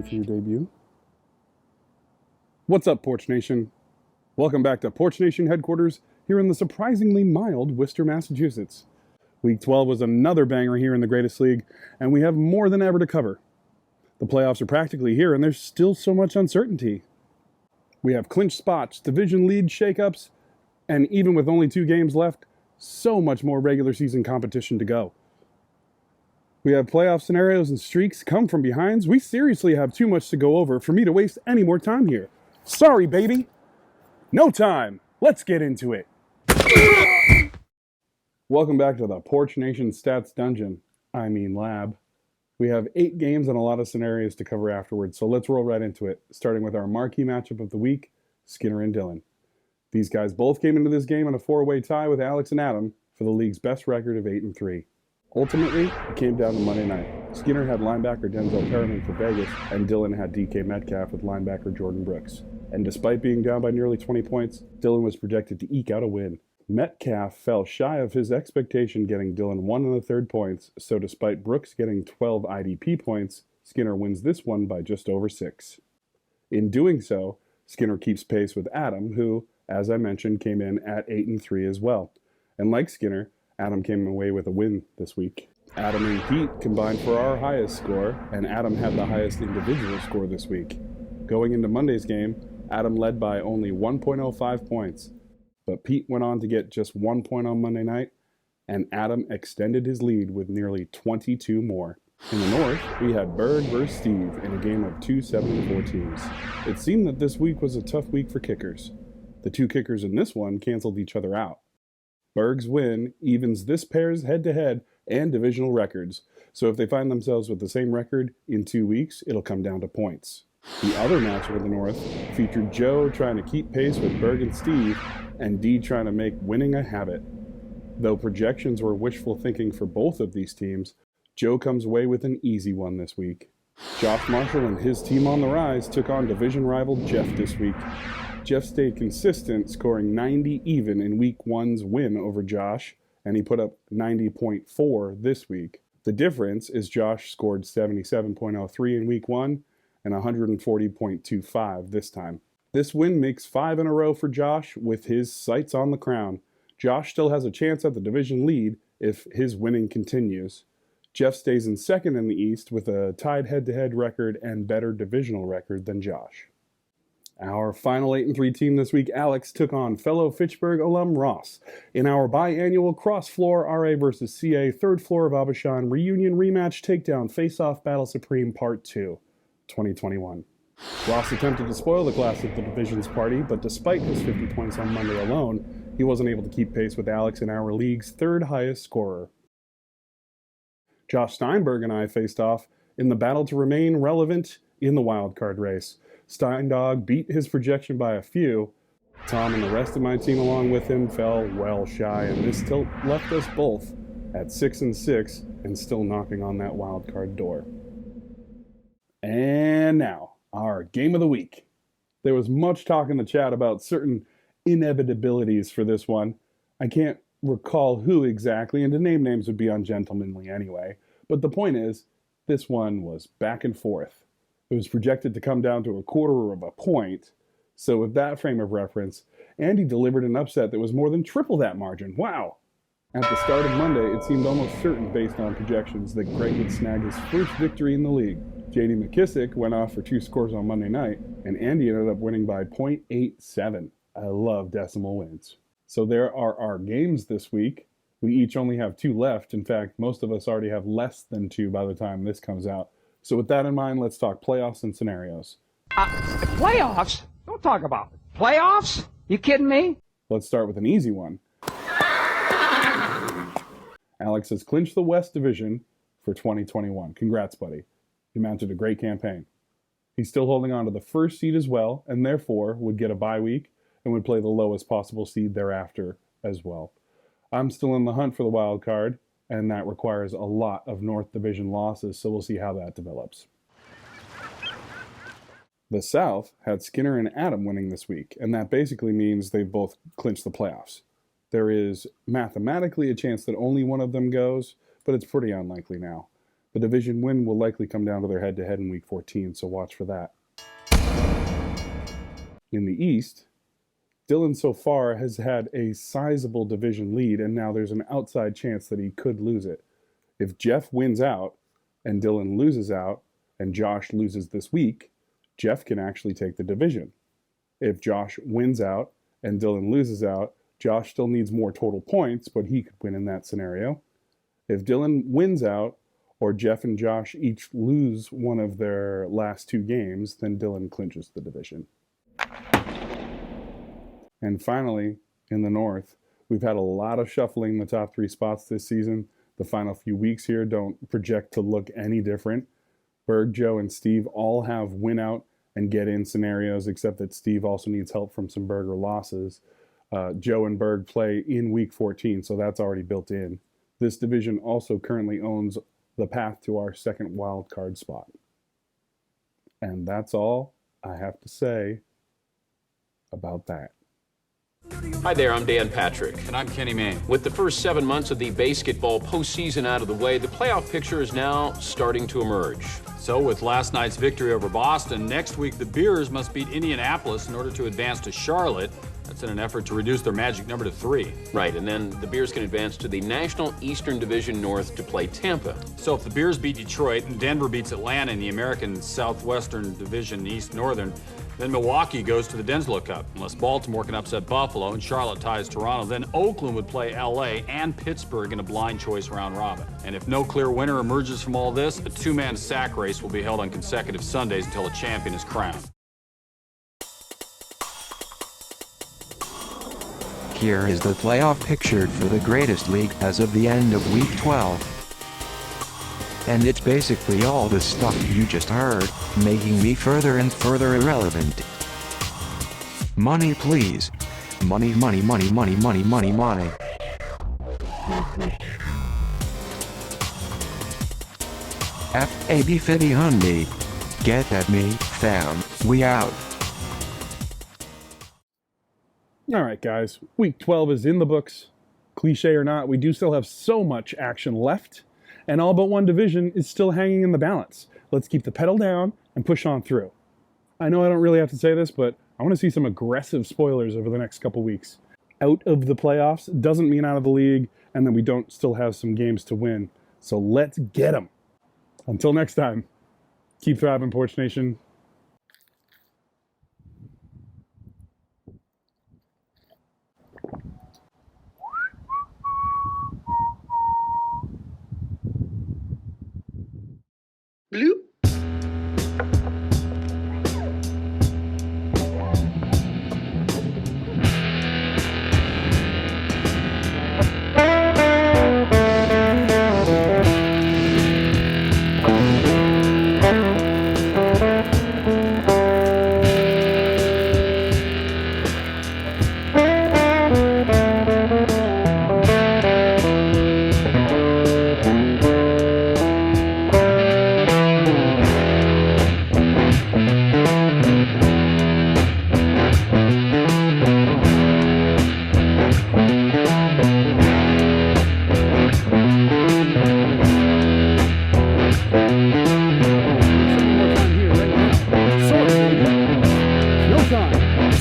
for your debut. What's up, Porch Nation? Welcome back to Porch Nation headquarters here in the surprisingly mild Worcester, Massachusetts. Week 12 was another banger here in the Greatest League, and we have more than ever to cover. The playoffs are practically here, and there's still so much uncertainty. We have clinched spots, division lead shakeups, and even with only 2 games left, so much more regular season competition to go. We have playoff scenarios and streaks come from behinds. We seriously have too much to go over for me to waste any more time here. Sorry, baby. No time. Let's get into it. Welcome back to the Porch Nation Stats Dungeon. Lab. We have 8 games and a lot of scenarios to cover afterwards, so let's roll right into it, starting with our marquee matchup of the week, Skinner and Dylan. These guys both came into this game in a 4-way tie with Alex and Adam for the league's best record of 8-3. Ultimately, it came down to Monday night. Skinner had linebacker Denzel Perriman for Vegas, and Dylan had DK Metcalf with linebacker Jordan Brooks. And despite being down by nearly 20 points, Dylan was projected to eke out a win. Metcalf fell shy of his expectation, getting Dylan 1 1/3 points, so despite Brooks getting 12 IDP points, Skinner wins this one by just over 6. In doing so, Skinner keeps pace with Adam, who, as I mentioned, came in at 8-3 as well. And like Skinner, Adam came away with a win this week. Adam and Pete combined for our highest score, and Adam had the highest individual score this week. Going into Monday's game, Adam led by only 1.05 points, but Pete went on to get just 1 point on Monday night, and Adam extended his lead with nearly 22 more. In the North, we had Berg versus Steve in a game of 2 7-4 teams. It seemed that this week was a tough week for kickers. The 2 kickers in this one canceled each other out. Berg's win evens this pair's head-to-head and divisional records, so if they find themselves with the same record in 2 weeks, it'll come down to points. The other matchup in the North featured Joe trying to keep pace with Berg and Steve, and Dee trying to make winning a habit. Though projections were wishful thinking for both of these teams, Joe comes away with an easy one this week. Josh Marshall and his team on the rise took on division rival Jeff this week. Jeff stayed consistent, scoring 90 even in Week 1's win over Josh, and he put up 90.4 this week. The difference is Josh scored 77.03 in Week 1 and 140.25 this time. This win makes 5 in a row for Josh with his sights on the crown. Josh still has a chance at the division lead if his winning continues. Jeff stays in second in the East with a tied head-to-head record and better divisional record than Josh. Our final 8-3 team this week, Alex, took on fellow Fitchburg alum Ross in our biannual cross-floor RA versus CA third floor of Abishan reunion rematch takedown face-off battle supreme part 2, 2021. Ross attempted to spoil the class of the division's party, but despite his 50 points on Monday alone, he wasn't able to keep pace with Alex in our league's third highest scorer. Josh Steinberg and I faced off in the battle to remain relevant in the wildcard race. Steindog beat his projection by a few. Tom and the rest of my team along with him fell well shy, and this tilt left us both at 6-6 and still knocking on that wildcard door. And now, our game of the week. There was much talk in the chat about certain inevitabilities for this one. I can't recall who exactly, and to name names would be ungentlemanly anyway, but the point is, this one was back and forth. It was projected to come down to a quarter of a point, so with that frame of reference, Andy delivered an upset that was more than triple that margin. Wow! At the start of Monday, it seemed almost certain based on projections that Greg would snag his first victory in the league. J.D. McKissick went off for 2 scores on Monday night, and Andy ended up winning by .87. I love decimal wins. So there are our games this week. We each only have 2 left. In fact, most of us already have less than 2 by the time this comes out. So with that in mind, let's talk playoffs and scenarios. Playoffs? Don't talk about it. Playoffs? You kidding me? Let's start with an easy one. Alex has clinched the West Division for 2021. Congrats, buddy. You mounted a great campaign. He's still holding on to the first seed as well, and therefore would get a bye week and would play the lowest possible seed thereafter as well. I'm still in the hunt for the wild card, and that requires a lot of North Division losses, so we'll see how that develops. The South had Skinner and Adam winning this week, and that basically means they've both clinched the playoffs. There is mathematically a chance that only one of them goes, but it's pretty unlikely now. The division win will likely come down to their head-to-head in Week 14, so watch for that. In the East, Dylan so far has had a sizable division lead, and now there's an outside chance that he could lose it. If Jeff wins out and Dylan loses out and Josh loses this week, Jeff can actually take the division. If Josh wins out and Dylan loses out, Josh still needs more total points, but he could win in that scenario. If Dylan wins out or Jeff and Josh each lose one of their last 2 games, then Dylan clinches the division. And finally, in the North, we've had a lot of shuffling in the top 3 spots this season. The final few weeks here don't project to look any different. Berg, Joe, and Steve all have win out and get in scenarios, except that Steve also needs help from some Berger losses. Joe and Berg play in Week 14, so that's already built in. This division also currently owns the path to our second wild card spot. And that's all I have to say about that. Hi there, I'm Dan Patrick. And I'm Kenny Mayne. With the first 7 months of the basketball postseason out of the way, the playoff picture is now starting to emerge. So with last night's victory over Boston, next week the Bears must beat Indianapolis in order to advance to Charlotte. That's in an effort to reduce their magic number to 3. Right, and then the Bears can advance to the National Eastern Division North to play Tampa. So if the Bears beat Detroit and Denver beats Atlanta in the American Southwestern Division East Northern, then Milwaukee goes to the Denslow Cup. Unless Baltimore can upset Buffalo and Charlotte ties Toronto, then Oakland would play LA and Pittsburgh in a blind choice round robin. And if no clear winner emerges from all this, a 2-man sack race will be held on consecutive Sundays until a champion is crowned. Here is the playoff picture for the greatest league as of the end of Week 12. And it's basically all the stuff you just heard, making me further and further irrelevant. Money please. Money, money, money, money, money, money, money. F-A-B 50 Hyundai. Get that me, fam, we out. All right, guys, Week 12 is in the books. Cliche or not, we do still have so much action left, and all but one division is still hanging in the balance. Let's keep the pedal down and push on through. I know I don't really have to say this, but I want to see some aggressive spoilers over the next couple weeks. Out of the playoffs doesn't mean out of the league, and then we don't still have some games to win. So let's get them. Until next time, keep thriving, Porch Nation. Bloop.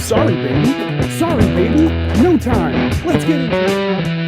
Sorry, baby. No time. Let's get into it.